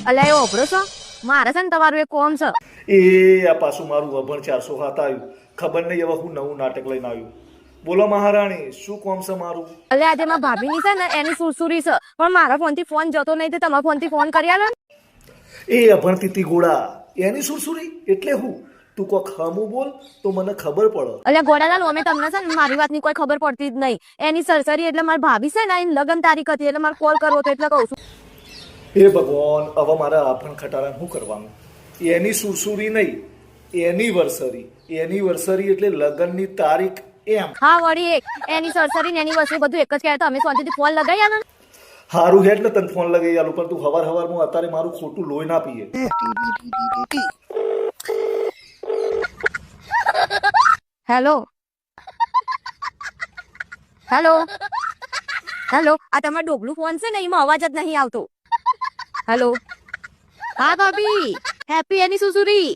અલ્યા એ ઓભળો છો મારે છે ને તમારું એક કોમ છે. એ આ પાછું મારું અભણ 407 આવ્યું. ખબર નહીં હવે હું નવું નાટક લઈને આવ્યું. બોલો મહારાણી, શું કોમ છે મારું? અલ્યા આજે મારા ભાભીની છે ને એની સુરસુરી છે, પણ મારા ફોનથી ફોન જતો નહીં, તો તમારા ફોનથી ફોન કરી આલો ને. એ અભણ તીતી ગોળા, એની સુરસુરી એટલે હું? તું કોક હમું બોલ તો મને ખબર પડે. અલ્યા ગોડાલાલ, અમે તમને છે ને મારી વાતની કોઈ ખબર પડતી જ નહીં. એની સરસરી એટલે મારી ભાભી છે ને એની લગ્ન તારીખ હતી એટલે મારે કોલ કરવો તો એટલે કહું છું. હે ભગવાન, હવે મારા અભણ ખટારાને શું કરવાનું? એની સુરસુરી નહીં, એનિવર્સરી. એનિવર્સરી એટલે લગ્નની તારીખ એમ. હા વળી એક એની સરસરી ને એની વસ્તુ બધું એક જ કહેતા, અમે શાંતિથી ફોન લગાવી આલો ને. હારું હેડ ને તને ફોન લગાવી આલું, પણ તું હવારમાં અત્યારે મારું ખોટું લોહી ના પીએ. હેલો હેલો હેલો, આ તમારો ડોગલું ફોન છે ને એમાં અવાજ જ નહીં આવતો. હેલો, હા ભાભી, હેપી એની સુસુરી.